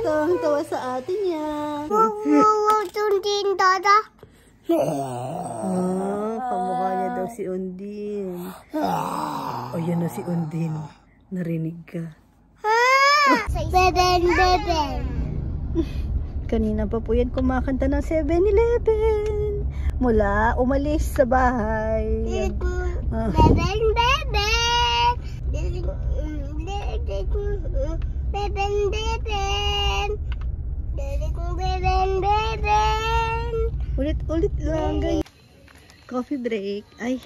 Tawang-tawa sa atin niya. Sundin, Dada. Kamukha niya daw si Undin. O, yan na si Undin. Narinig ka. Beben. Kanina pa po yan kumakanta ng 7-Eleven. Mula umalis sa bahay. Beben. Ulit lang guys. Coffee break. Ay,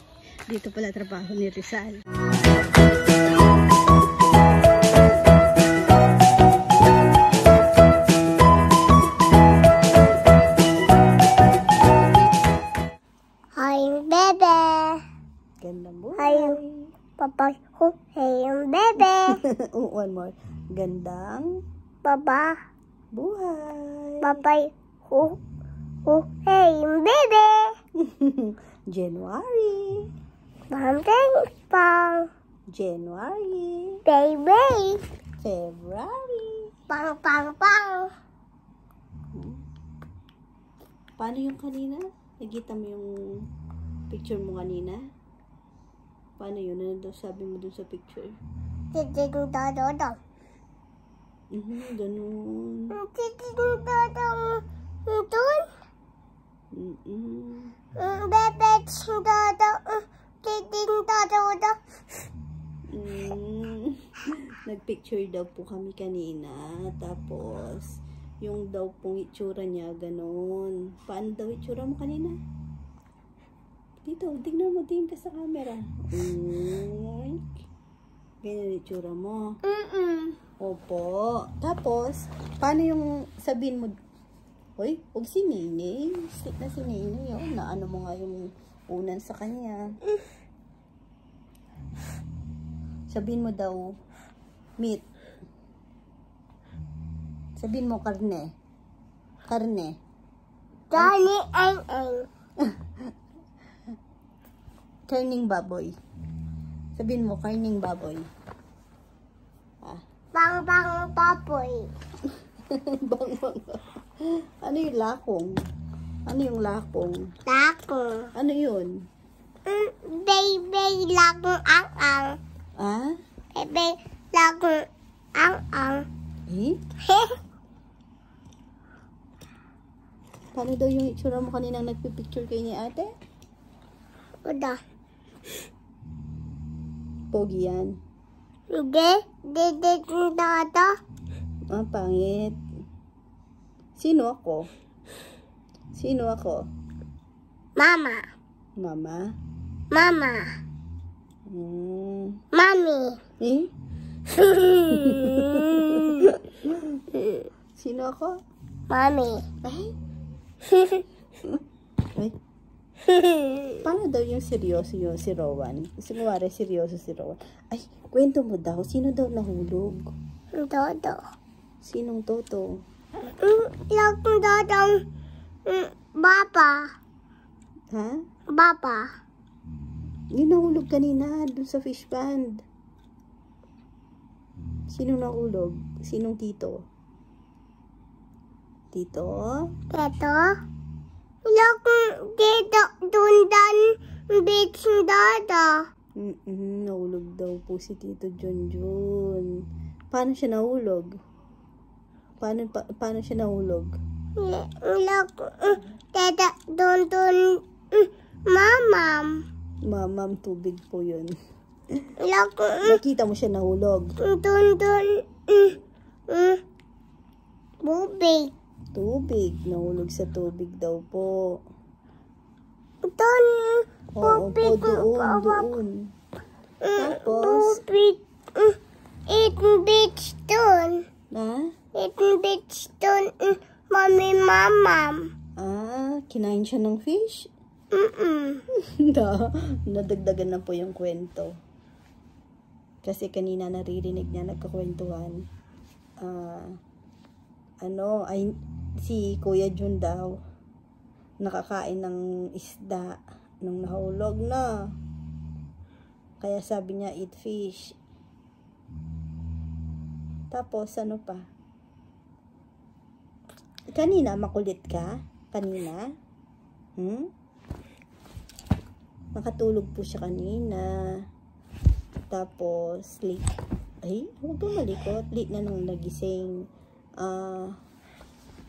dito pala trabaho ni Rizal. Hi, bebe. Gandang buhay. Hi, Papa. Hey, bebe. One more. Gandang Papa. buhay. Papa. Hey, bebe. January. Pang. January. Baby. February. Pang. Paano yung kanina? Nakita mo yung picture mo kanina? Paano yun? Ano daw sabi mo dun sa picture? Titig Dodo. Ganun. Titig Dodo. Doon. Bebe. Dodo. Titig Dodo. Nagpicture daw po kami kanina. Tapos, yung daw pong itsura niya, ganun. Paano daw itsura mo kanina? Dito, tignan mo, tingin ka sa camera. Ganyan itsura mo. Opo. Tapos, paano yung sabihin mo, hoy, huwag si Nene. Stick na si Nene. Oh, na ano mo nga yung unan sa kanya. Sabihin mo daw, meat. Sabihin mo, karne. Karne. Dani ang. Karning baboy. Sabihin mo, karning baboy. Pang papoy. Bang. Ano yung lakong? Ano yung lakong? Tako. Ano yun? Baby lakong ang. Ah? Baby lakong ang. Eh? Paano daw yung itsura mo kaninang nagpipicture kayo ni ate? Uda. Pogi yan. Hindi. Dito. Ah, pangit. Sino ako? Sino ako? Mama. Mama? Mami. Eh? Sino ako? Mami. Ay? Ay? Paano daw yung seryoso yung si Rowan? Kasi kumari seryoso si Rowan. Ay, kwento mo daw. Sino daw nahulog? Dodo. Sinong Toto? Lakong dodong. Baba. Ha? Baba. Yung nahulog kanina dun sa fish pond. Sinong nahulog? Sinong tito? Tito? Teto. Lakong dito. Dundan. Beach dada. Nahulog daw po si Tito Junjun. Paano siya nahulog? Paano siya nahulog? Lakong dada. Dun. Mamam. Mamam, tubig po yun. Lakong. Nakita mo siya nahulog? Dun. Bubig. Tubig. Nahulog sa tubig daw po. Dun. Oo po, Bubig. doon. Tapos, Bubig. Eating beach dun. ha? Eating beach dun. Mamam. Ah, kinain siya ng fish? Nadagdagan na po yung kwento. Kasi kanina naririnig niya nagkakwentuhan. Si Kuya Jun daw nakakain ng isda nung nahulog na. Kaya sabi niya, eat fish. Tapos, ano pa? Kanina, makulit ka? Kanina? Nakatulog po siya kanina. Tapos, late. Ay, huwag kang malikot. Late na nung nagising.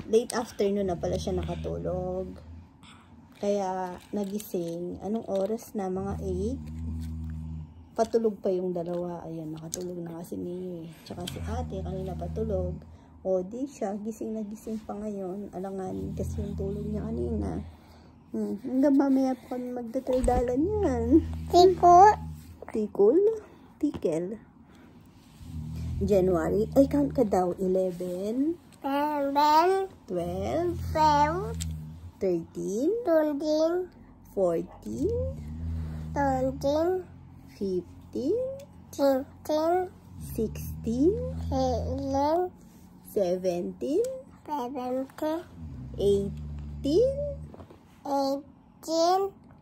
Late afternoon na pala siya nakatulog. Kaya, nagising. Anong oras na? Mga 8? Patulog pa yung dalawa. Ayan, nakatulog na kasi ni tsaka si ate. Kanina patulog. O, di siya. Gising na gising pa ngayon. Alangan kasi yung tulog niya kanina. Hanggang mamaya pa kami magdataldalan yan. Tikel. January. Ay, count ka daw. 11. 12. 13. 14. 15. 16. 17. 18. 19.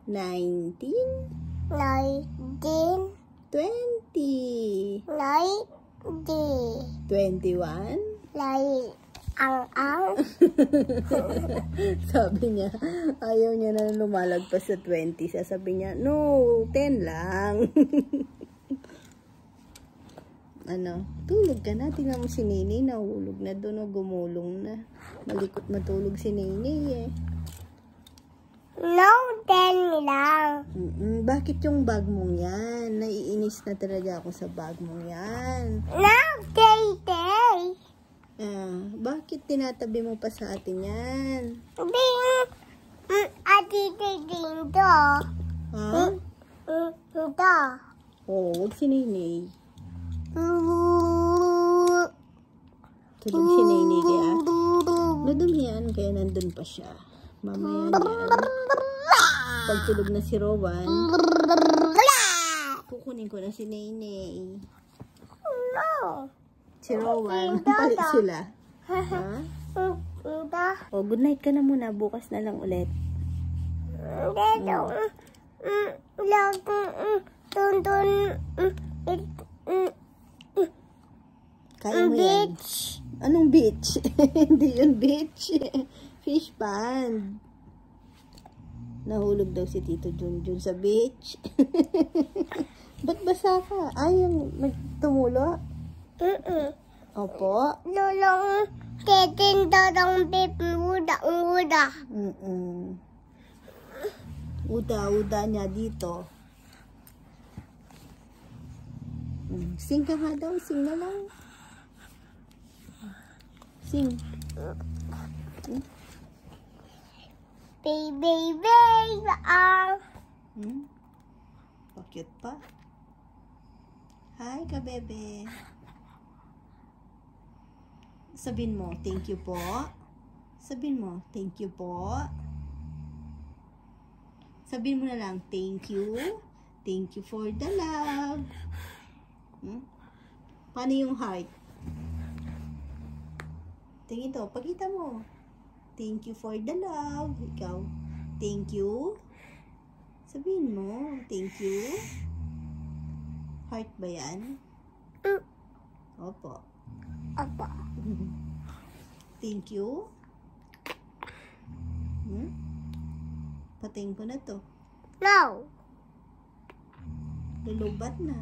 20. 21. Sabi niya, ayaw niya na lumalagpas sa 20. Sabi niya, no, 10 lang. Tulog ka na. Tingnan mo si Nini, nahulog na doon o gumulong na. Malikot matulog si Nini eh. No, 10 lang. Bakit yung bag mong yan? Naiinis na talaga ako sa bag mong yan. No, Tay. Bakit tinatabi mo pa sa atin yan? Ate dito. Ha? Ito. Oo, huwag si Nini. Tulog si Nini kaya nadumihan kaya nandun pa siya. Mamaya yan. Pag tulog na si Rowan, kukunin ko na si Nene. No. Si Rowan, palit sila. Ha? O, good night ka na muna. Bukas na lang ulit. Kaya mo yan. Anong beach? Hindi yun beach. Fish pond. Nahulog daw si Tito Junjun sa beach. Ba't basa ka? Yung nagtumulo? Opo. Lulong titinda ng beef uda. Uda niya dito. Sing ka nga daw. Sing na lang. Sing. Baby. Cute pa. Hi ka, bebe. Sabihin mo, thank you po. Sabihin mo, thank you po. Sabihin mo na lang, thank you. Thank you for the love. Paano yung heart? Tingin to, pagkita mo. Thank you for the love. Ikaw, thank you. Sabihin mo, thank you. Heart ba yan? Opo. Thank you. Patayin ko na to. No. Lulubat na.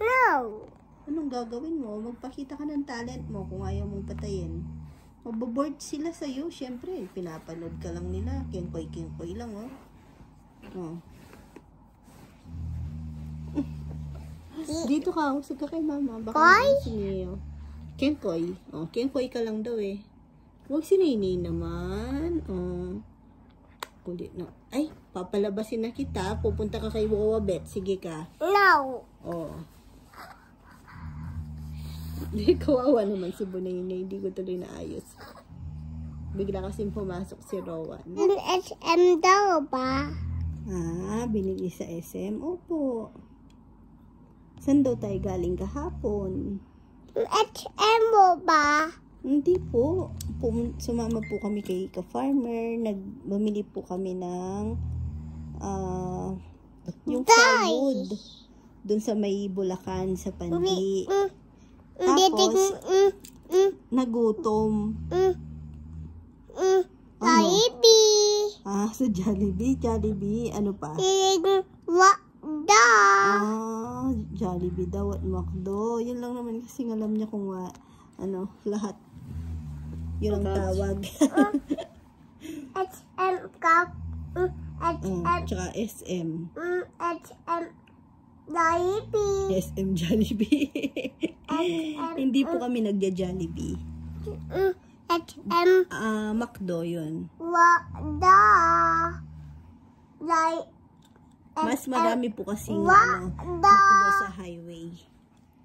No. Anong gagawin mo? Magpakita ka ng talent mo kung ayaw mong patayin. Maboboard sila sa'yo. Siyempre, pinapanood ka lang nila. Kengkoy lang, oh. Dito ka, usag ka kay mama. Baka si Neo. Kengkoy. Kengkoy ka lang daw eh. Huwag si Nini naman. Kulit na. Ay, papalabasin na kita. Pupunta ka kay Wawabet. Sige ka. No. Hindi, kawawa naman si Bunay-Nay. Hindi ko tuloy naayos. Bigla kasing pumasok si Rowan. SM daw ba? Binili sa SM? Opo. Saan daw tayo galing kahapon? SM mo ba? Hindi po. Sumama po kami kay ka-farmer. Bumili po kami ng yung firewood. Doon sa may Bulacan, sa Pandi. Tapos, nagutom. Jollibee. Ah, sa Jollibee. Jollibee. Ano pa? Makdo. Ah, Jollibee daw at McDo. Yun lang naman kasi alam niya kung lahat. Yun ang tawag. SM Cup. Tsaka SM. SM Jollibee. SM Jollibee. Hindi po kami nagja-Jollibee. SM McDo yun. Makdo. Mas marami po kasing McDo. McDo sa highway.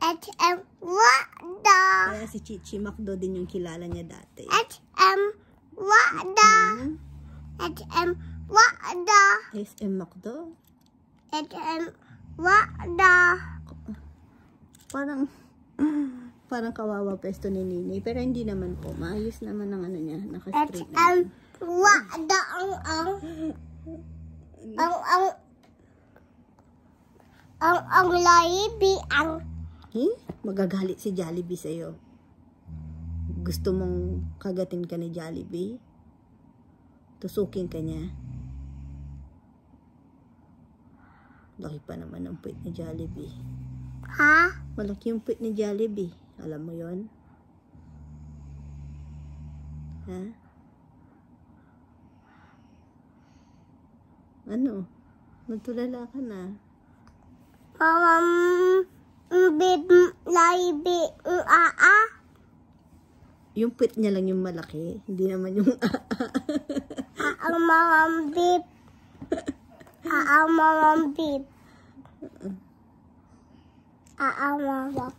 SM Makdo. Kaya si Chichi McDo din yung kilala niya dati. SM Makdo. SM Makdo. SM McDo? SM Makdo. Parang kawawa pesto ni Nini. Pero hindi naman po. Maayos naman ang niya. Naka-straight SM naman. Makdo. Ang Jollibee ang Magagalit si Jollibee sa'yo. Gusto mong kagatin ka ni Jollibee? Tusukin ka niya? Laki pa naman ang puwit ni Jollibee. ha? Malaki yung puwit ni Jollibee. Alam mo yon? Ha? Ano? Natulala ka na. Jollibee Yung puwit niya lang yung malaki. Hindi naman yung ang mga beep. Ang mga beep. Ang mga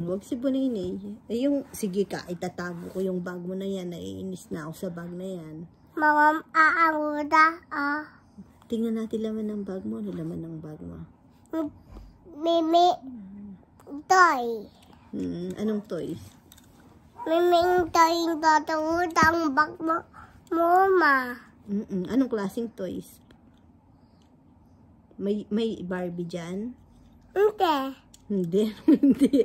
wag si Bonini. Sige ka, itatago ko yung bag mo na yan. Naiinis na ako sa bag na yan. mga aaruda. Tingnan natin laman ng bag mo. Ano laman ng bag mo? Mimi toy. Anong toys? Miming toy yung tatawutang bag mo. Mama. Anong klaseng toys? May Barbie dyan? Hindi. Hindi. Hindi.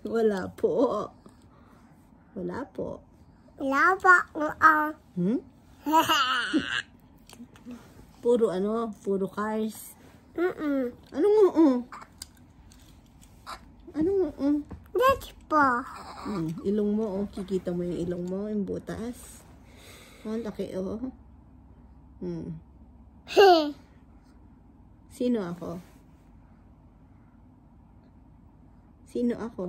Wala po. Wala po. Laba Puro cars. Mm-mm. Anong That's po. ilong mo, kikita mo yung ilong mo, yung butas. Laki, Sino ako? Sino ako?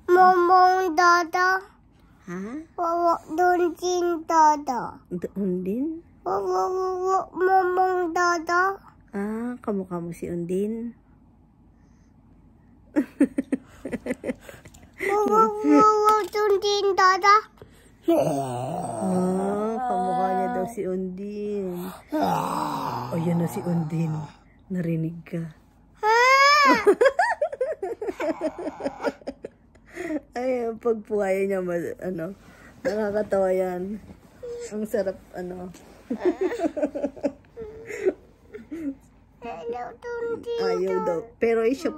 Momong dada. Ha? Doon din dada. Undin? Momong dada. Kamukha mo si Undin. Doon din dada. Kamukha niya daw si Undin. Yan na si Undin. Narinig ka. Ay, pagpuhayan niya, nakakatawa yan. Ang sarap, Ayaw daw. Pero siya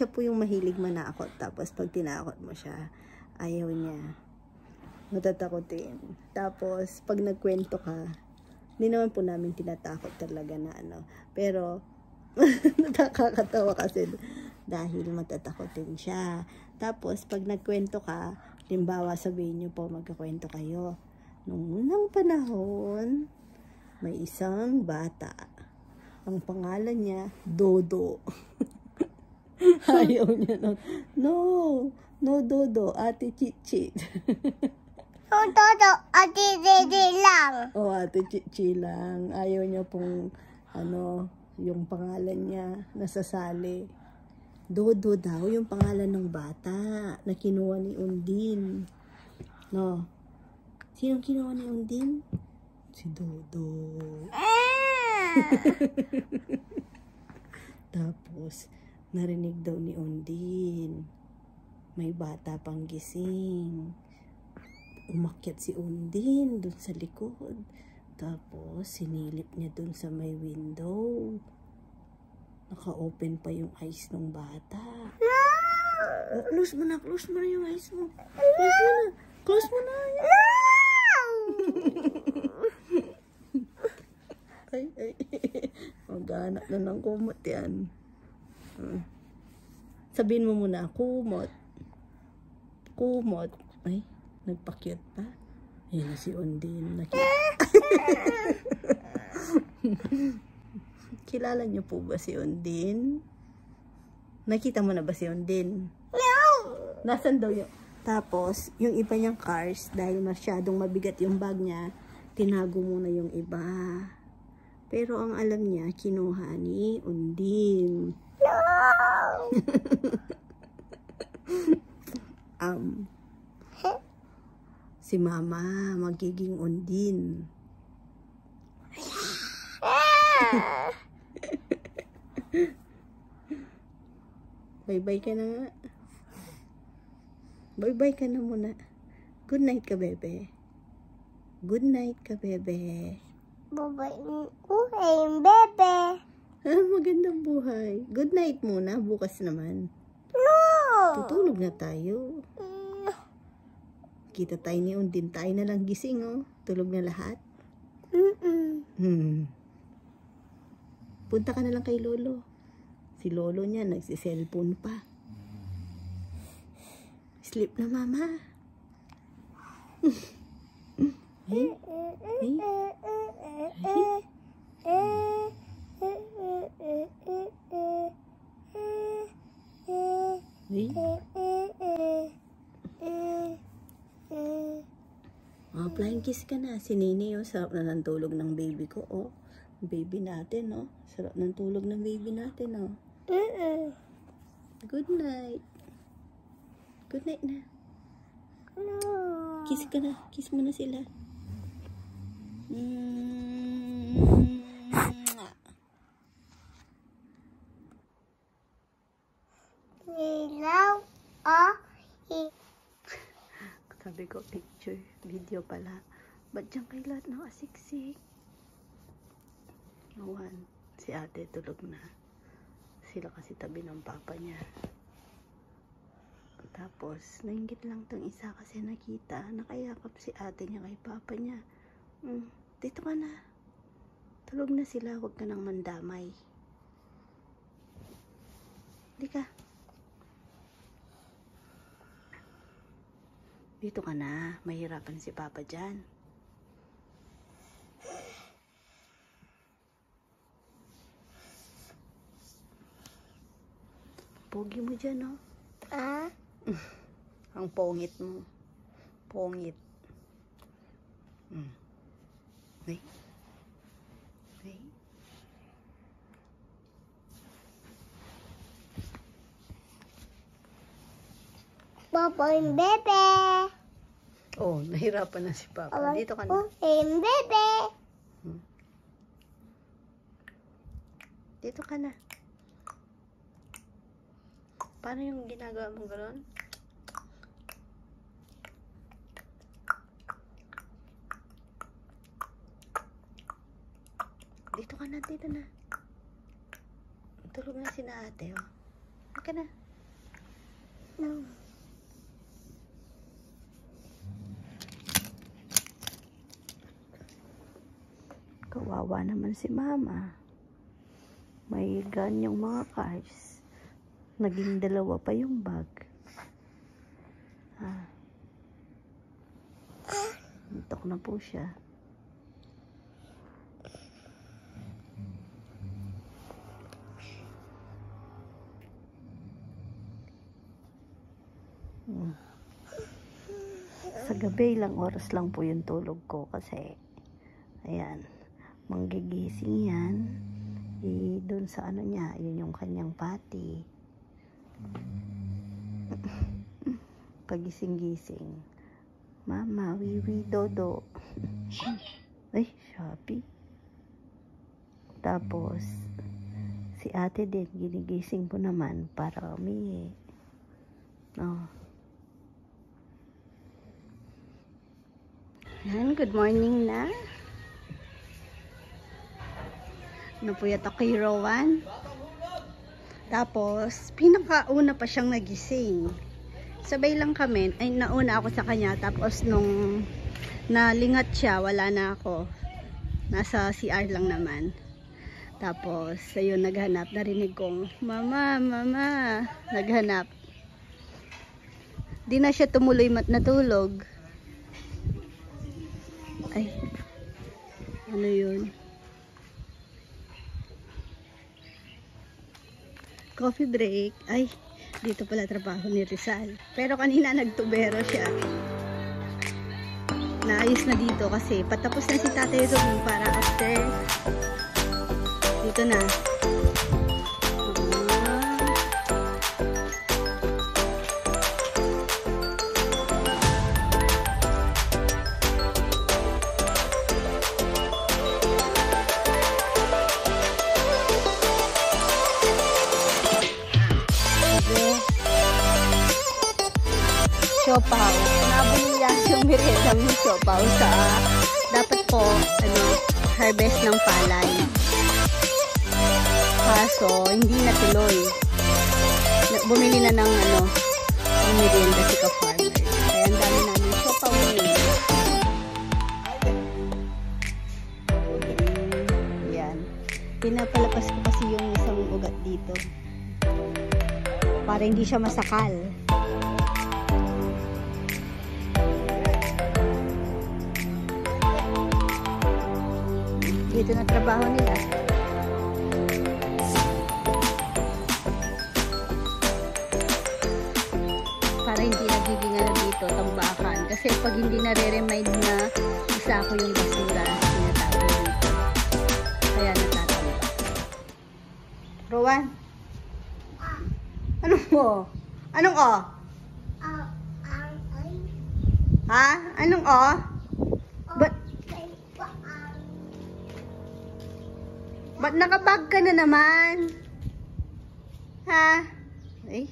po yung mahilig manakot. Tapos pag tinakot mo siya, ayaw niya. Matatakotin. Tapos pag nagkwento ka, hindi naman po namin tinatakot talaga na Pero nakakatawa kasi dahil matatakotin siya. Tapos pag nagkwento ka, limbawa sabihin niyo po magkakwento kayo. Nung unang panahon, may isang bata. Ang pangalan niya, Dodo. Ayaw niya nun. No Dodo, Ate Chichi. Dodo, Ate Dede lang. Ate Chichi lang. Ayaw niya pong, yung pangalan niya, nasasali. Dodo daw, yung pangalan ng bata, na kinuha ni Undin. No. Sinong kinuha ni Undin? Si Dodo. Tapos, narinig daw ni Undin. May bata pang gising. Umakyat si Undin dun sa likod. Tapos, sinilip niya dun sa may window. Naka-open pa yung eyes ng bata. No! Close mo na yung eyes mo. Close mo na. Close mo na. Ay. Maghanap na ng kumot yan. Sabihin mo muna, kumot. Kumot. Ay, nagpa-cute pa. Ayan na si Undin. Kilala niyo po ba si Undin? Nakita mo na ba si Undin? No! Nasaan daw yun? Tapos, yung iba niyang cars, dahil masyadong mabigat yung bag niya, tinago muna yung iba. Pero ang alam niya, kinuha ni Undin. No! Si Mama, magiging Undin. Bye-bye ka na nga. Bye-bye ka na muna. Good night ka, bebe. Good night ka, bebe. Bye-bye. Bebe. Magandang buhay. Good night muna. Bukas naman. No! Tutulog na tayo. Kita tayo ni Undin. Tayo na lang gising, oh. Tulog na lahat. Punta ka na lang kay Lolo. Si Lolo niya, nagsi-cellphone pa. Sleep na, Mama. Hey. Oh, flying kiss ka na. Si Nini, oh. Sarap na ng tulog ng baby ko, oh. Baby natin, oh. Sarap ng tulog ng baby natin, oh. Good night. Good night na. No. Kiss ka na. Kiss mo na sila. Ilaw. Sabi ko, picture. Video pala. Ba't dyan kay lahat ng asiksik? Awan. Si ate tulog na. Sila kasi tabi ng papa niya. Tapos, nainggit lang tong isa kasi nakita, nakayakap si ate niya kay papa niya. Dito ka na. Tulog na sila, huwag ka nang mandamay. Di ka. Dito ka na, mahirapan si papa dyan. Pogi mo dyan, oh. Ang pongit mo. Pongit. Hey. Hey. Bye-bye, bebe. Oh, nahirapan na si Papa. Dito ka na. Bebe. Dito ka na. Paano yung ginagawa mong gano'n? Dito ka na, dito na. Tulog na si na ate, oh. Dito ka na. No. Kawawa naman si Mama. May ganyong mga cars. Naging dalawa pa yung bag. Antok na po siya. Sa gabi, ilang oras lang po yung tulog ko kasi ayan, manggigising yan. Doon sa ano niya, yun yung kanyang pati. Pagising-gising, Mama, wiwi, dodo. Ay, Shopee. Tapos, si ate din, ginigising ko naman para umihi. Oh. Yan, good morning na. Napuyat ako kay Rowan. Tapos, pinakauna pa siyang nagising. sabay lang kami. Ay, nauna ako sa kanya. Tapos nung nalingat siya, wala na ako. Nasa CR lang naman. Tapos, ayun, naghanap. Narinig kong, mama, mama. Naghanap. Di na siya tumuloy natulog. Ay, ano yun? Coffee break. Ay, dito pala trabaho ni Rizal. Pero kanina nagtubero siya. Naayos na dito kasi patapos na si Tatay Rom para after dito na. Siopaw. Nabili niya yung merienda ng siopaw sa dapat po harvest ng palay. Kaso hindi natuloy. Bumili na ng ng merienda si ka-farmer. Kaya ang dami namin siopaw ngayon. Yan. Pinapalapas ko kasi yung isang ugat dito. Para hindi siya masakal. Dito na trabaho nila. Para hindi nagiging dito, tambakan. Kasi pag hindi nare-remind na isa ko yung basura, sinatago dito. Kaya natatamba. Rowan? Anong mo? Anong o? Ha? Anong o? Ba't nakabag ka na naman? Ha? Ay.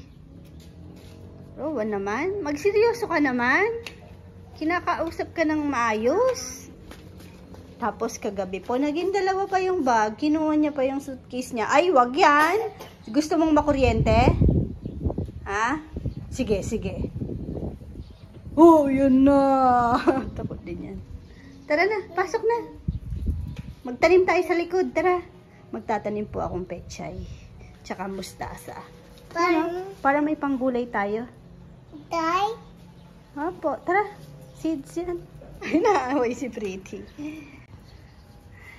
Rowan naman. Magseryoso ka naman. Kinakausap ka ng maayos. Tapos kagabi po, naging dalawa pa yung bag. Kinuha niya pa yung suitcase niya. Ay, wag yan. Gusto mong makuryente? Ha? Sige, sige. Oh, yun na. Takot din yan. Tara na, pasok na. Magtanim tayo sa likod, tara. Magtatanim po akong pechay. Tsaka mustasa. Para may panggulay tayo. Tay? Opo, tara. Seeds yan. Ay, naaway si Pretty.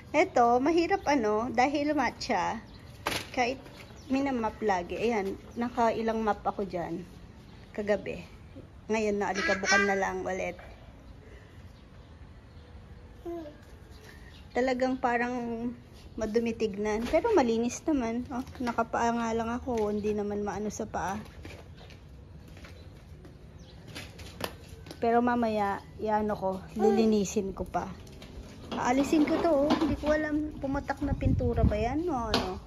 Eto, mahirap dahil matcha. Kahit minamap lagi. Ayan, nakailang map ako dyan. Kagabi. Ngayon na alikabukan na lang ulit. Talagang parang madumi tignan. Pero malinis naman. Oh, nakapaa nga lang ako. Hindi naman maano sa paa. Pero mamaya, lilinisin ko pa. Aalisin ko to. Oh. Hindi ko alam. Pumatak na pintura ba yan? O ano?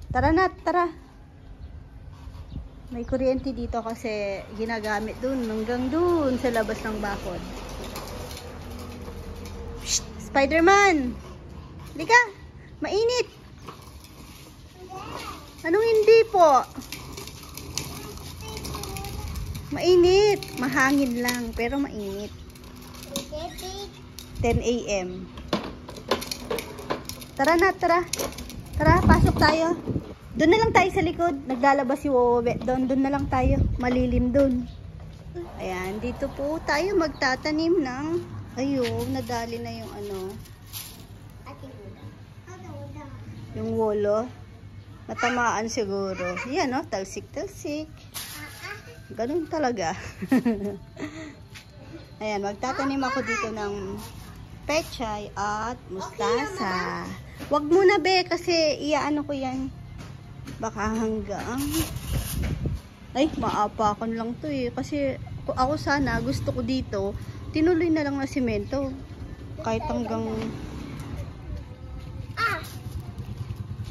Tara na, tara. May kuryente dito kasi ginagamit dun. Hanggang dun sa labas ng bakod. Spider-Man! Halika! Mainit! Anong hindi po? Mainit! Mahangin lang, pero mainit. 10 AM. Tara na, tara. Tara, pasok tayo. Doon na lang tayo sa likod. Naglalabas si Wowe. Doon na lang tayo. Malilim doon. Ayan, dito po tayo magtatanim ng ayun, nadali na yung yung wolo. Matamaan siguro. Yan talsik-talsik. Ganun talaga. Ayan, magtatanim ako dito ng pechay at mustasa. Wag muna be, kasi iyaano ko yan. Baka hanggang ay, maapakan lang to eh. Kasi ako sana, gusto ko dito, tinuloy na lang na simento. Kahit hanggang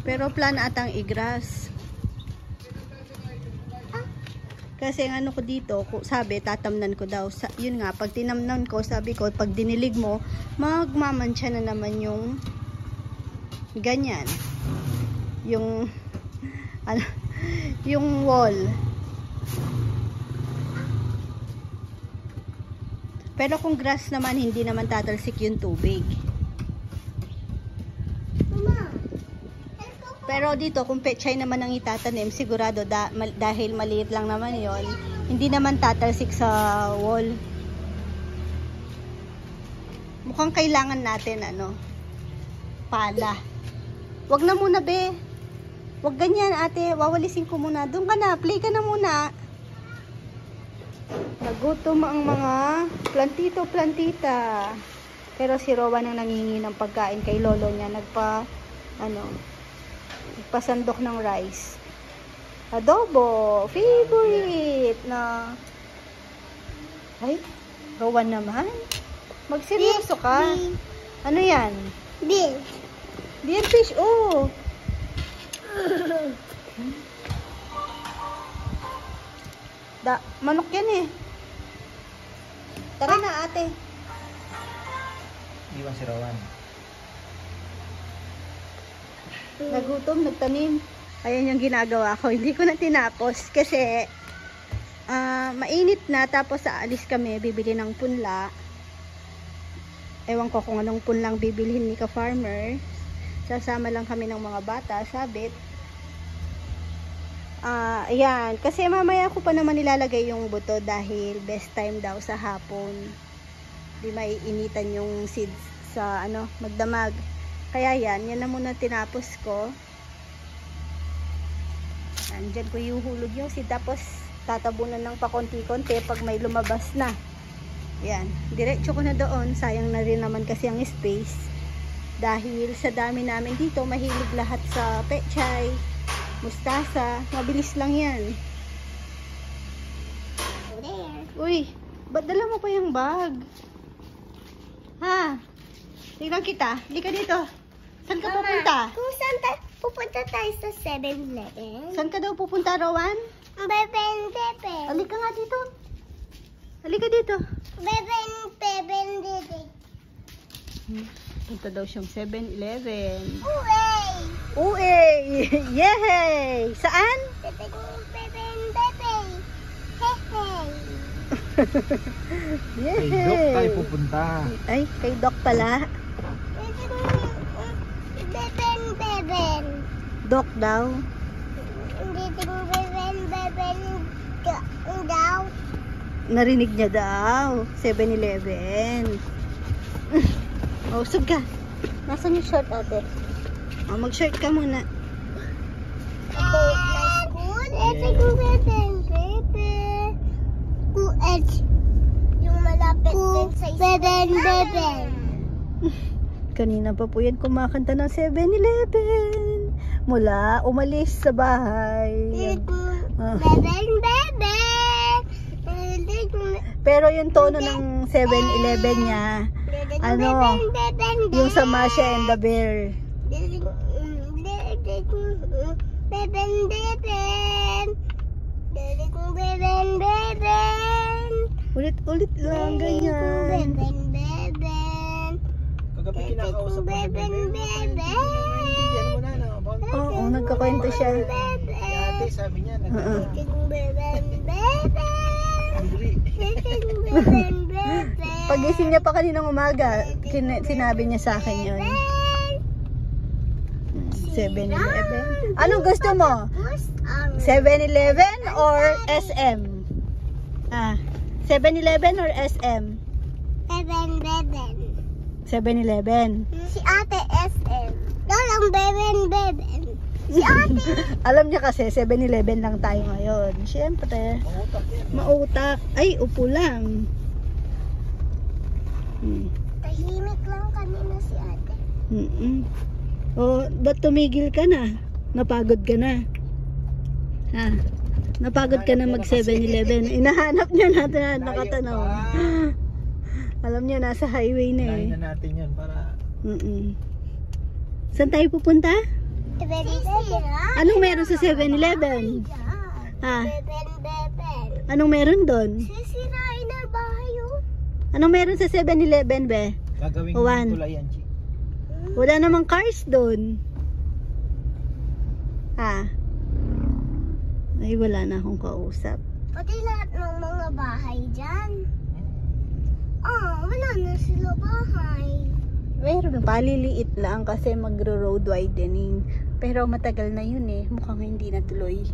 pero plan atang i-grass. Kasi ang ko dito, sabi, tatamnan ko daw. Yun nga, pag tinamnan ko, sabi ko, pag dinilig mo, magmamansya na naman yung ganyan. Yung yung wall. Pero kung grass naman, hindi naman tatalsik yung tubig. Mama. Pero dito, kung pechay naman ang itatanim, sigurado dahil maliit lang naman yon, hindi naman tatalsik sa wall. Mukhang kailangan natin, pala. Wag na muna, be. Wag ganyan, ate. Wawalisin ko muna. Doon ka na. Play ka na muna. Nagutom ang mga plantito-plantita. Pero si Rowan ang nangingi ng pagkain kay lolo niya. Nagpasandok ng rice. Adobo. Favorite na. Ay, Rowan naman. Magseryoso ka. Ano yan? Bill. Deer fish, oh. Manok yan eh. Tara na, ate. Iwan si Rowan. Nagutom, nagtanim. Ayan yung ginagawa ko. Hindi ko na tinapos kasi mainit na. Tapos aalis kami, bibili ng punla. Ewan ko kung anong punlang bibilhin ni ka-farmer. Sasama lang kami ng mga bata, sabit. Ayan. Kasi mamaya ko pa naman nilalagay yung buto dahil best time daw sa hapon. Di maiinitan yung seeds sa magdamag. Kaya yan na muna tinapos ko. Andyan ko iuhulog yung seed. Tapos tatabunan ng pakonti-konti pag may lumabas na. Yan. Diretso ko na doon. Sayang na rin naman kasi ang space. Dahil sa dami namin dito, mahilig lahat sa pechay, mustasa. Mabilis lang yan. Uy, ba't dala mo pa yung bag? Ha? Tingnan kita. Halika dito. Saan ka pupunta? Kung saan pupunta tayo sa 7-Eleven? Saan ka daw pupunta, Rowan? Bebe. Halika nga dito. Halika dito. Bebe. Punta daw siyang 7-Eleven. Uy! Uy! Yay! Saan? Bebe. Kay Yay! Doc tayo pupunta. Ay, kay Doc pala. Beben. Doc daw. Beben daw. Narinig niya daw. 7-Eleven. Oh, sug ka. Nasaan yung short, ate? Oh, mag-short ka muna. Yung malapit din sa Beben. Kanina pa po yan kumakanta ng 7-Eleven. Mula umalis sa bahay. Beben. Pero yung tono ng 7-Eleven niya, yung sa Masha and the Bear. Ulit lang, ganyan. Kagabi kinakausap ko si Bebe. Oo, nagkakwento siya. Si ate sabi niya, Pagising niya pa kaninang umaga, sinabi niya sa akin yun. 7-Eleven. Anong gusto mo? 7-Eleven or SM? 7-Eleven or SM? 7-Eleven. Si ate SM. Dalang beben. Si ate. Alam niya kasi 7-Eleven lang tayo ngayon. Siyempre. Mautak yan. Mautak. Ay, upo lang. Tahimik lang kanina si ate. O, ba't tumigil ka na? Napagod ka na? Ha? Napagod ka na mag 7-Eleven. Inahanap niya natin na nakatanaw. Alam niya, nasa highway na eh. Lain na natin yan para... Saan tayo pupunta? Anong meron sa 7-Eleven? Ha? Beben. Anong meron doon? Sisirain na bahay yun. Anong meron sa 7-Eleven, be? Gagawing Juan. tulay yan, Chi. Wala namang cars doon. Ha? Ay, wala na akong kausap. Pati lahat ng mga bahay dyan. Wala na sila bahay. Meron, paliliit lang kasi magro-road widening. Pero matagal na yun eh. Mukhang hindi natuloy.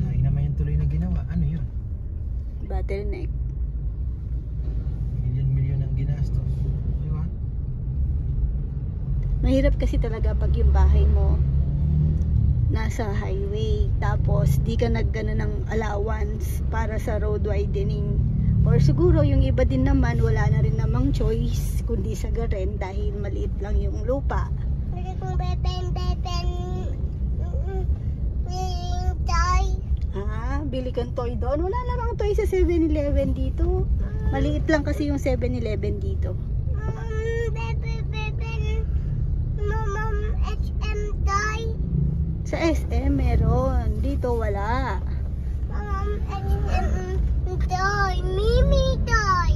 Ay naman yung tuloy na ginawa. Ano yun? Bottleneck. Milyon ang ginastos. Di ba? Mahirap kasi talaga pag yung bahay mo nasa highway. Tapos di ka naggano ng allowance para sa road widening. Or siguro yung iba din naman wala na rin namang choice kundi sagarin dahil maliit lang yung lupa. Bili kong toy. Bili kang toy doon. Wala namang toy sa 7-Eleven dito. Maliit lang kasi yung 7-Eleven dito. HM toy. Sa SM meron. Dito wala. HM toy. Mimi toy.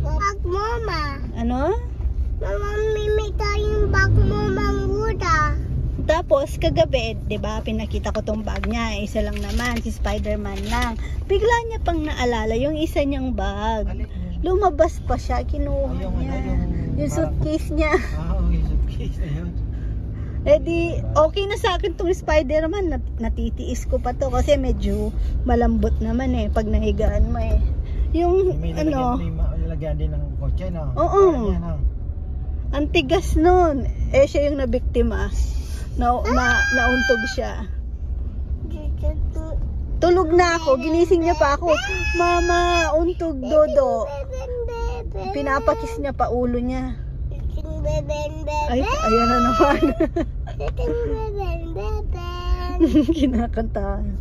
Bag mama. Ano? Mama, Mimi toy yung bag mama muda. Tapos kagabi, 'di ba, pinakita ko tong bag niya, isa lang naman, si Spider-Man lang. Bigla niya pang naalala yung isa niyang bag. Lumabas pa siya, kinuha niya. Yung suitcase niya. Yung suitcase na yun. Eh di, okay na sa akin tong Spider-Man, natitiis ko pa to kasi medyo malambot naman eh pag nahigaan mo eh. Yung May lalagyan din ng kotse, no? Oo. Ang tigas nun. Eh siya yung nabiktima. Nauntog siya. Tulog na ako, ginising niya pa ako. Mama, untog Dodo. Pinapakis niya pa ulo niya. Ay, ayan na naman. Kinakantahan.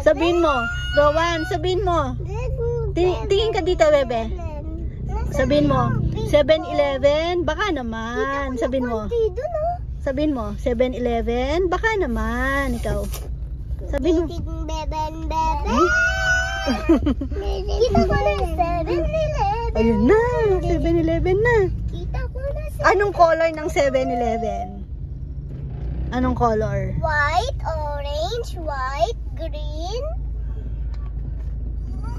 Sabihin mo, Rowan, sabihin mo. Tingin ka dito, bebe. Sabihin mo, 7-Eleven, baka naman. Sabihin mo. Sabihin mo, 7-Eleven, baka naman. Ikaw. Sabihin mo. Kita ko na 7-Eleven. Ayun na, 7-Eleven na. Kita ko na Anong color ng 7-Eleven? Anong color? white, orange, white, green,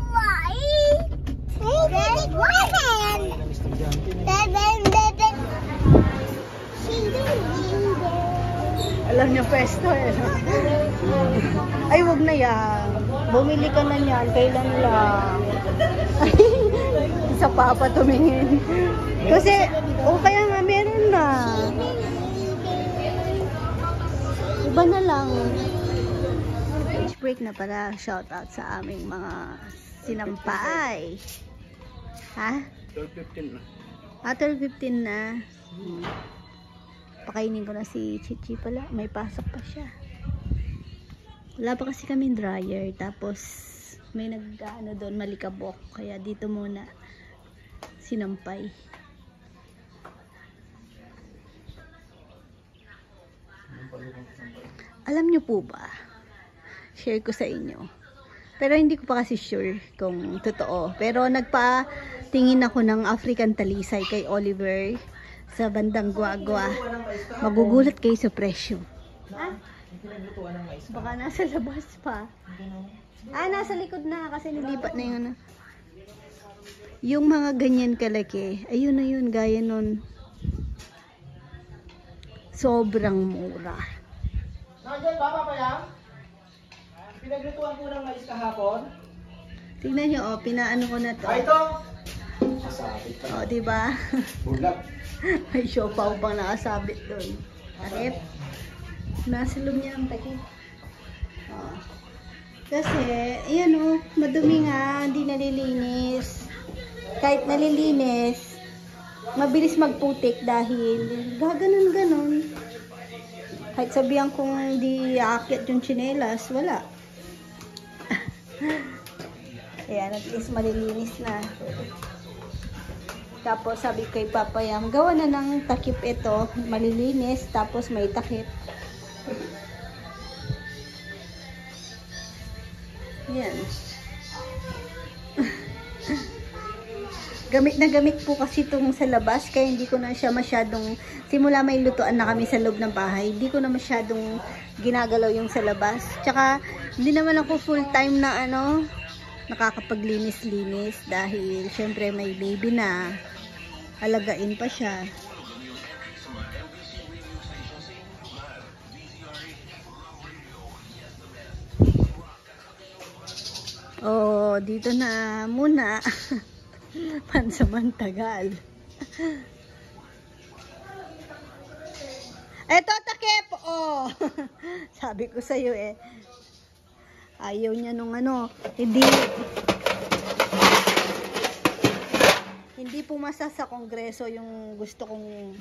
white, red, white, Alam niyo pwesto eh. Ay, wag na yan. Bumili ka na niyan. Kailan lang. Sa papa tumingin. Kasi, kaya nga meron na. Iba na lang. Lunch break na pala. Shout out sa aming mga sinampay. Ha? 12:15 na. 12:15 na. Pakainin ko na si Chichi pala. May pasok pa siya. Wala pa kasi kami dryer. Tapos may nag-ano doon, malikabok. Kaya dito muna sinampay. Alam nyo po ba? Share ko sa inyo. Pero hindi ko pa kasi sure kung totoo. Pero nagpa-tingin ako ng African talisay kay Oliver sa bandang Guagua. Magugulat kayo sa presyo. Ha? Baka nasa labas pa. Nasa likod na kasi nilipat na yun. Yung mga ganyan kalaki, ayun na yun, gaya nun. Sobrang mura. Nandiyan ba, papayang? Pinaglutuan ko ng mais kahapon. Tingnan nyo, pinaano ko na to. Ito! Masabit ka. Diba? Bulak. May siopaw pang nakasabit doon. Takip. Nasa loob niya ang takip. Kasi, yan madumi nga, hindi nalilinis. Kahit nalilinis, mabilis magputik dahil gaganon-ganon. Kahit sabihan kong hindi aakyat yung tsinelas, wala. Ayan, at least malilinis na. Tapos sabi kay Papayang, gawa na ng takip ito, malilinis, tapos may takip. Yan. Gamit na gamit po kasi itong sa labas, kaya hindi ko na siya masyadong, simula may lutuan na kami sa loob ng bahay, hindi ko na masyadong ginagalaw yung sa labas. Tsaka, hindi naman ako full time na nakakapaglinis-linis dahil syempre may baby na, alagain pa siya. Oh, dito na muna. Pansamantagal. Eto, takip! Oh! Sabi ko sa'yo eh. Ayaw niya nung ano. Hindi pumasa sa kongreso yung gusto kong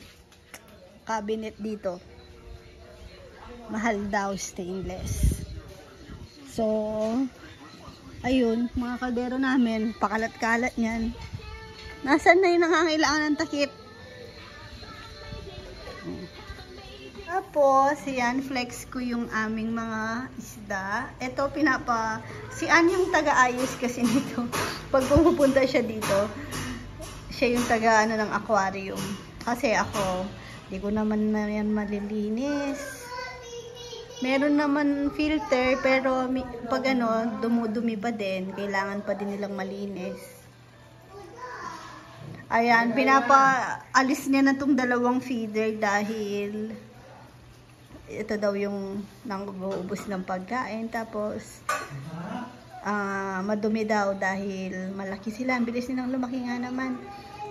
cabinet dito. Mahal daw, stainless. So, ayun, mga kaldero namin, pakalat-kalat niyan. Nasaan na yung nangangailangan ng takip? Tapos, yan, flex ko yung aming mga isda. Ito, si Ann yung taga-ayos kasi nito. Pag pumupunta siya dito, siya yung taga-ano ng aquarium. Kasi ako, di ko naman na yan malilinis. Meron naman filter, pero pag ano, dumudumi pa din. Kailangan pa din nilang malinis. Ayan, pinapaalis niya na itong dalawang feeder dahil ito daw yung nang-uubos ng pagkain. Tapos, madumi daw dahil malaki sila. Ang bilis nilang lumaki nga naman.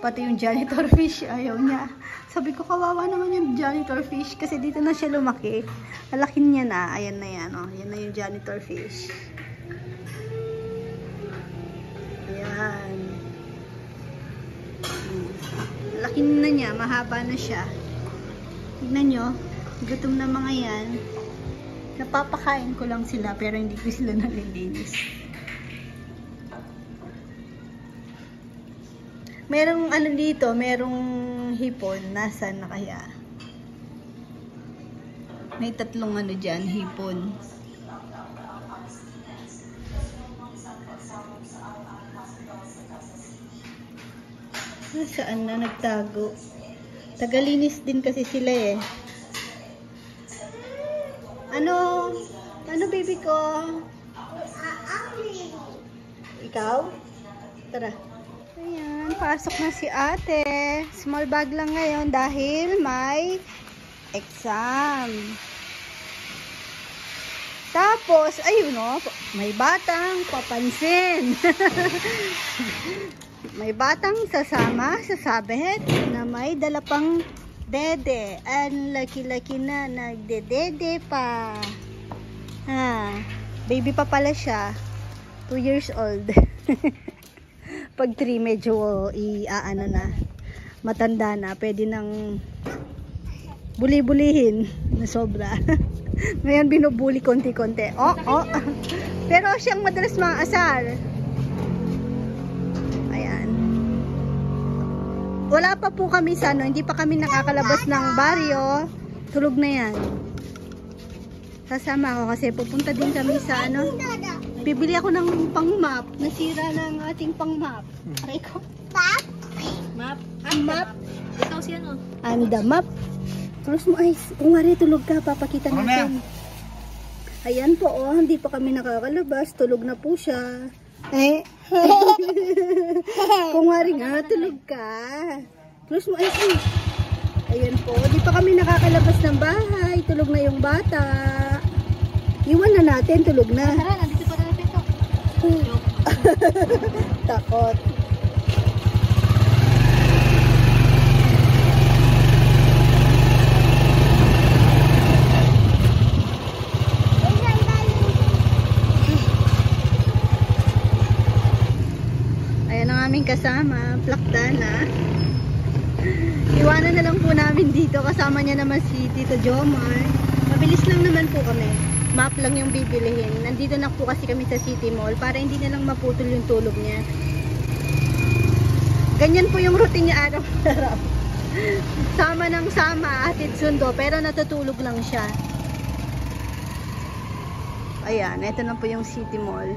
Pati yung janitor fish, ayaw niya. Sabi ko, kawawa naman yung janitor fish kasi dito na siya lumaki. Alakin niya na. Ayan na yan. Oh. Yan na yung janitor fish. Ayan. Alakin na niya. Mahaba na siya. Tignan nyo. Gutom na mga yan. Napapakain ko lang sila pero hindi ko sila nalilinis. Merong ano dito, merong hipon. Nasaan na kaya? May tatlong ano dyan, hipon. Nasaan na nagtago? Tagalinis din kasi sila eh. Ano? Ano baby ko? Ikaw? Tara. Ayan, pasok na si ate. Small bag lang ngayon dahil may exam. Tapos, ayun o, may batang papansin. May batang sasama sa sabet na may dala pang dede. Ang laki-laki na, nagdedede pa. Baby pa pala siya. 2 years old. Pag 3 medyo iaano na, matanda na, pwede nang buli-bulihin na sobra. Ngayon binubuli konti-konti. Pero siyang madalas mga asar. Ayan. Wala pa po kami sa ano, hindi pa kami nakakalabas ng baryo. Tulog na yan. Sasama ako kasi pupunta din kami sa ano. Bibili ako ng pang-map. Nasira ng ating pang-map. Aray ko. Map? Map? Map? Ikaw siya no? I'm the map. Close mo eyes. Kung nga rin tulog ka, papakita natin. Ayan po, oh. Hindi pa kami nakakalabas. Tulog na po siya. Kung nga rin nga, tulog ka. Close mo eyes. Ayan po. Hindi pa kami nakakalabas ng bahay. Tulog na yung bata. Iwan na natin. Tulog na. Tara, nandito pa natin ito. Takot. Ayan ang aming kasama, Plakdana. Iwanan na lang po namin dito. Kasama niya naman si Tito Jomar. Mabilis lang naman po kami. Map lang yung bibilihin. Nandito na po kasi kami sa City Mall para hindi na lang maputol yung tulog niya. Ganyan po yung routine niya araw-araw. Sama ng sama, atid sundo, pero natutulog lang siya. Ayan, ito na po yung City Mall.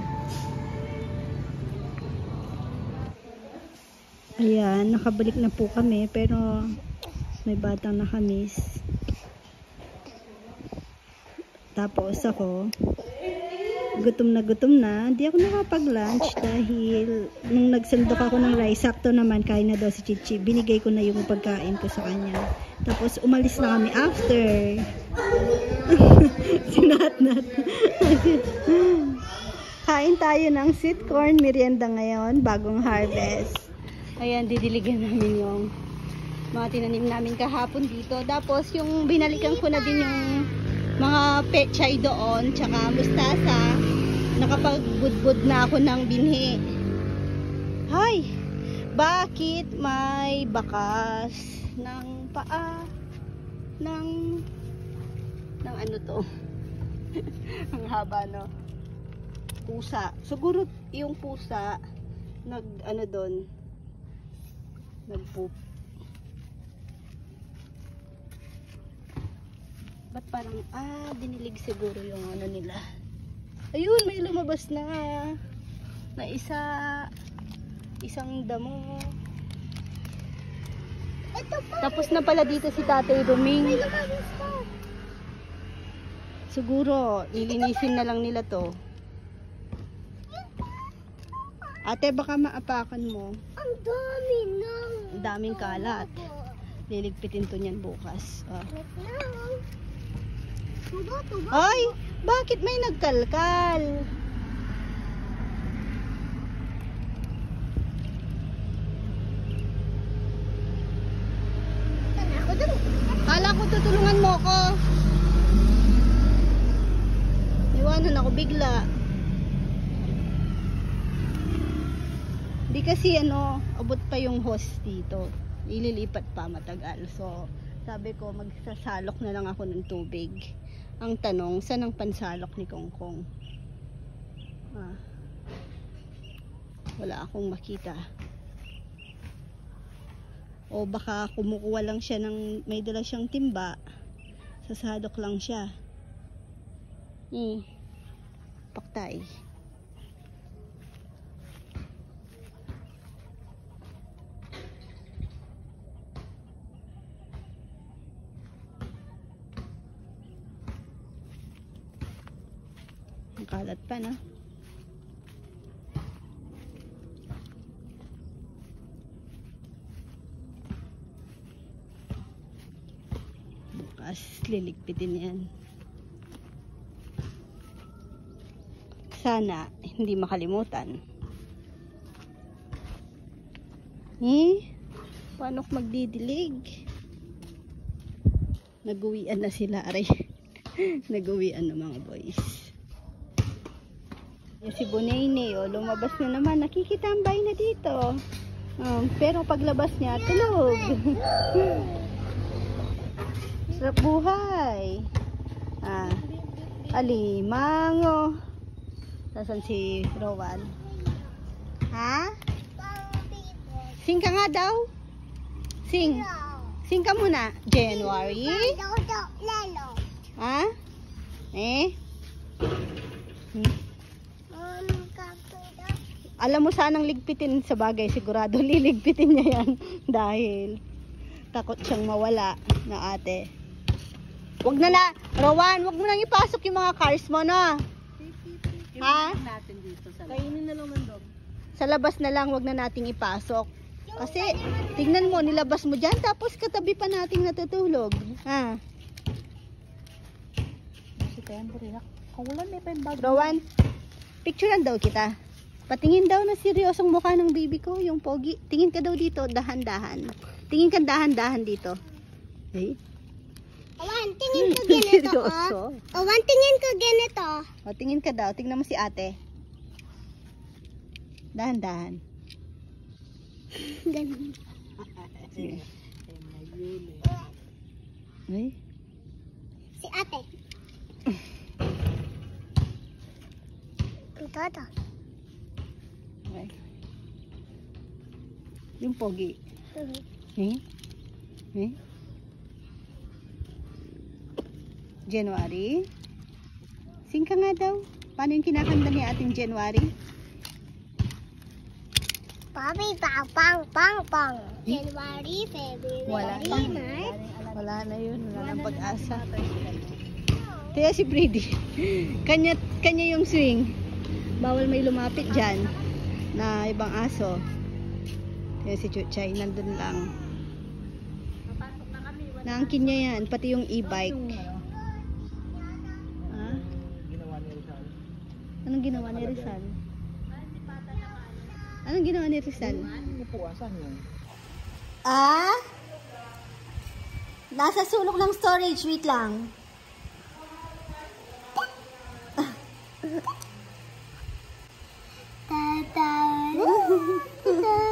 Ayan, nakabalik na po kami, pero may batang nakamiss. Tapos ako, gutom na, hindi ako nakapag-lunch dahil nung nagsandok ako ng rice, sakto naman kain na daw si Chichi. Binigay ko na yung pagkain ko sa kanya. Tapos umalis na kami after. Sinat-nat. Kain tayo ng sweet corn merienda ngayon, bagong harvest. Ayan, didiligan namin yung mga tinanim namin kahapon dito. Tapos yung binalikan ko na din yung mga pechay doon, tsaka mustasa. Nakapagbudbud na ako ng binhi. Hay! Bakit may bakas ng paa ng ano to? Ang haba, no? Pusa. Siguro yung pusa nag ano doon, nagpoop. Ba't parang dinilig siguro yung ano nila. Ayun, may lumabas na isang damo. Tapos na pala dito si Tatay Roming. Siguro lilinisin na lang nila to. Ate, baka maapakan mo. Ang dami nang. Ang daming kalat. Liligpitin to niyan bukas. Ay, bakit may nagkalkal? Kala ko tutulungan mo ko. Iwanan ako bigla. Di kasi abot pa yung hose dito. Ililipat pa matagal. So, sabi ko magsasalok na lang ako ng tubig. Ang tanong, saan ang pansalok ni Kongkong? Wala akong makita. O baka kumukuha lang siya ng, may dala siyang timba. Sasalok lang siya. Paktay. Kalat pa na. Bukas liligpitin yan. Sana hindi makalimutan. Paano ko magdidilig? Nag-uwian na sila, aray. Nag-uwian na mga boys. Si Bonayne, lumabas na naman. Nakikitambay na dito. Pero paglabas niya, tulog. Sarap buhay. Alimango. Nasaan si Rowan? Ha? Sing ka nga daw. Sing. Sing ka muna. January. Ha? Alam mo sanang ligpitin sa bagay, sigurado liligpitin niya yan dahil takot siyang mawala na ate. Wag na Rowan, wag mo nang ipasok yung mga cars mo, no? Ha? Kainin na lang ng dog. Sa labas na lang, wag na nating ipasok. Kasi tingnan mo, nilabas mo dyan, tapos katabi pa nating natutulog. Ha? Rowan, picturean daw kita. Patingin daw na seryosong mukha ng baby ko, yung pogi. Tingin ka daw dito, dahan-dahan. Tingin ka dahan-dahan dito. Awan, tingin ka ganito. Awan, tingin ka ganito. O, tingin ka daw. Tingnan mo si ate. Dahan-dahan. Ganun. Si ate. Ito. Okay. Yung pogi. January. Sing ka nga daw. Paano yung kinakanta ni ating January? Papi, pang. January, February, Wala na. March. Wala na yun. Wala nang pag-asa. Kaya si Brady, kanya yung swing. Bawal may lumapit dyan na ibang aso. Kaya si Chuchay nandun lang. Naangkin niya yan, pati yung e-bike. Ha? Anong ginawa ni Rizal? Anong ginawa ni Rizal? Napuwasan yun. Ah? Nasa sulok ng storage, wait lang.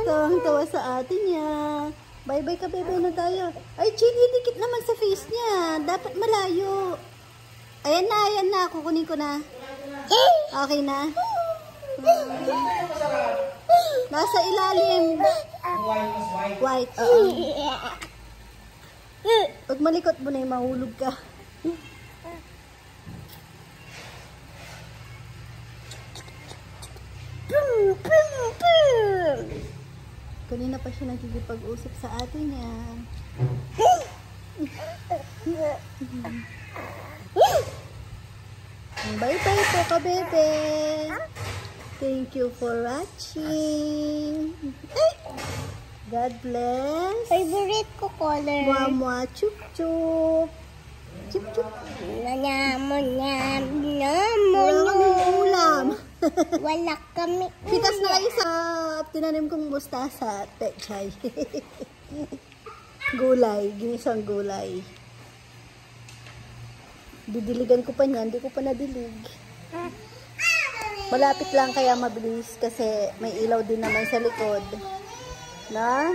Tawang-tawa sa atin niya. Bye-bye ka, bye-bye na tayo. Ay, Chili, dikit naman sa face niya. Dapat malayo. Ayan na. Kukunin ko na. Okay na? Nasa ilalim. White. Pag malikot mo na, mahulog ka. Kanina pa siya nagkikipag-usap sa atin yan. Bye-bye po ka, bebe. Thank you for watching. God bless. Favorite ko color. Mwa-mwa, chup-chup. Chup-chup. Wala kaming ulam. Wala kami. Pitas na kayo sa tinanim kong mustasa, Techay. Gulay, ginisang gulay. Didiligan ko pa niyan, hindi ko pa nadilig. Malapit lang kaya mabilis kasi may ilaw din naman sa likod. Na?